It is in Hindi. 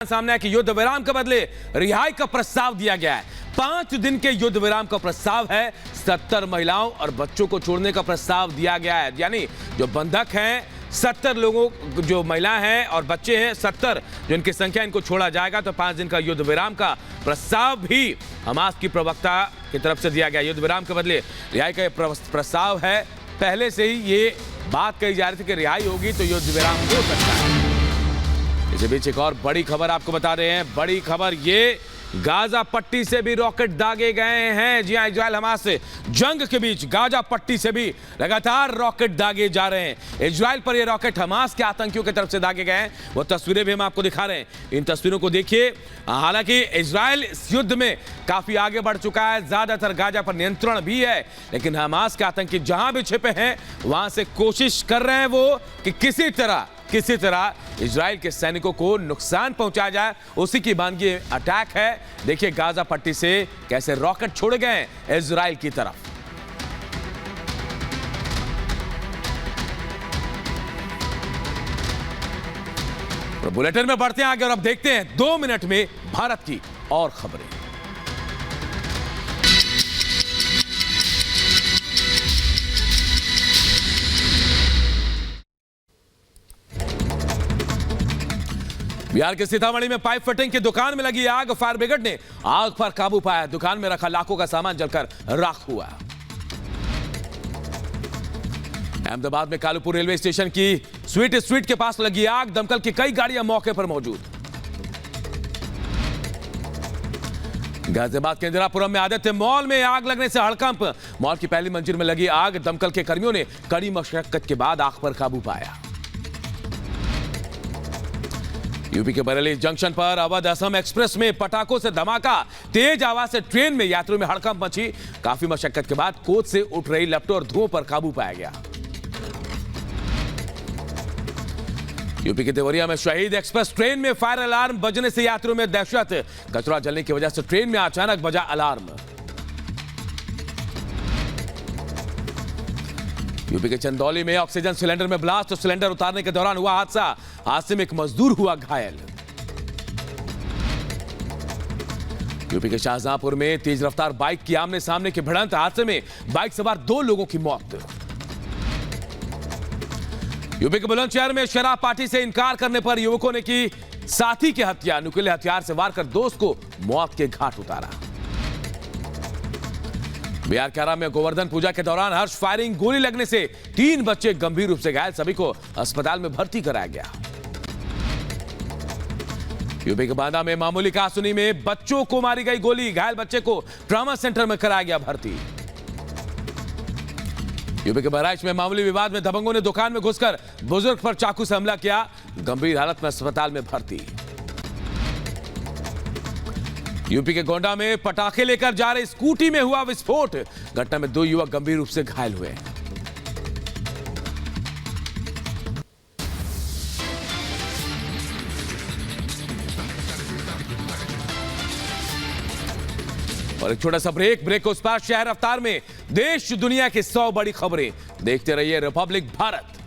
सामने है कि युद्ध विराम के बदले रिहाई का प्रस्ताव दिया गया है। 5 दिन के युद्ध विराम का प्रस्ताव है। 70 महिलाओं और बच्चों को छोड़ने का प्रस्ताव दिया गया है। यानी जो बंधक हैं 70 लोगों, जो महिलाएं हैं और बच्चे हैं 70, जो इनकी संख्या, इनको छोड़ा जाएगा। तो 5 दिन का युद्ध विराम का प्रस्ताव भी हमास की प्रवक्ता की तरफ से दिया गया। युद्ध विराम के बदले रिहाई का प्रस्ताव है। पहले से ही ये बात कही जा रही थी कि रिहाई होगी तो युद्ध विराम हो सकता है। इसी बीच एक और बड़ी खबर आपको बता रहे हैं। बड़ी खबर ये, गाजा पट्टी से भी रॉकेट दागे गए हैं। जी हां, इजराइल हमास जंग के बीच गाजा पट्टी से भी लगातार रॉकेट दागे जा रहे हैं। इजराइल पर ये रॉकेट हमास के आतंकियों की तरफ से दागे गए हैं। वो तस्वीरें भी हम आपको दिखा रहे हैं। इन तस्वीरों को देखिए। हालांकि इजराइल इस युद्ध में काफी आगे बढ़ चुका है, ज्यादातर गाजा पर नियंत्रण भी है, लेकिन हमास के आतंकी जहां भी छिपे हैं वहां से कोशिश कर रहे हैं वो कि किसी तरह इजराइल के सैनिकों को नुकसान पहुंचाया जाए। उसी की मानगी अटैक है। देखिए गाजा पट्टी से कैसे रॉकेट छोड़े गए इजराइल की तरफ। तो बुलेटिन में बढ़ते हैं आगे और अब देखते हैं 2 मिनट में भारत की और खबरें। बिहार के सीतामढ़ी में पाइप फिटिंग की दुकान में लगी आग। फायर ब्रिगेड ने आग पर काबू पाया। दुकान में रखा लाखों का सामान जलकर राख हुआ। अहमदाबाद में कालूपुर रेलवे स्टेशन की स्वीट के पास लगी आग। दमकल की कई गाड़ियां मौके पर मौजूद। गाजियाबाद के इंदिरापुरम में आदित्य मॉल में आग लगने से हड़कंप। मॉल की पहली मंजिल में लगी आग। दमकल के कर्मियों ने कड़ी मशक्कत के बाद आग पर काबू पाया। यूपी के बरेली जंक्शन पर अवध असम एक्सप्रेस में पटाखों से धमाका। तेज आवाज से ट्रेन में यात्रियों में हड़कंप मची। काफी मशक्कत के बाद कोच से उठ रही लपटों और धुओं पर काबू पाया गया। यूपी के देवरिया में शहीद एक्सप्रेस ट्रेन में फायर अलार्म बजने से यात्रियों में दहशत। कचरा जलने की वजह से ट्रेन में अचानक बजा अलार्म। यूपी के चंदौली में ऑक्सीजन सिलेंडर में ब्लास्ट। सिलेंडर उतारने के दौरान हुआ हादसा। हादसे में एक मजदूर हुआ घायल। यूपी के शाहजहांपुर में तेज रफ्तार बाइक की आमने सामने की भिड़ंत। हादसे में बाइक सवार 2 लोगों की मौत। यूपी के बुलंदशहर में शराब पार्टी से इनकार करने पर युवकों ने की साथी की हत्या। नुकीले हथियार से वार कर दोस्त को मौत के घाट उतारा। बिहार के आरा में गोवर्धन पूजा के दौरान हर्ष फायरिंग। गोली लगने से 3 बच्चे गंभीर रूप से घायल। सभी को अस्पताल में भर्ती कराया गया। यूपी के बांदा में मामूली कहासुनी में बच्चों को मारी गई गोली। घायल बच्चे को ट्रॉमा सेंटर में कराया गया भर्ती। यूपी के बहराइच में मामूली विवाद में दबंगों ने दुकान में घुसकर बुजुर्ग पर चाकू से हमला किया। गंभीर हालत में अस्पताल में भर्ती। यूपी के गोंडा में पटाखे लेकर जा रहे स्कूटी में हुआ विस्फोट। घटना में 2 युवक गंभीर रूप से घायल हुए। और एक छोटा सा ब्रेक के उस पार शहर रफ्तार में देश दुनिया की 100 बड़ी खबरें देखते रहिए रिपब्लिक भारत।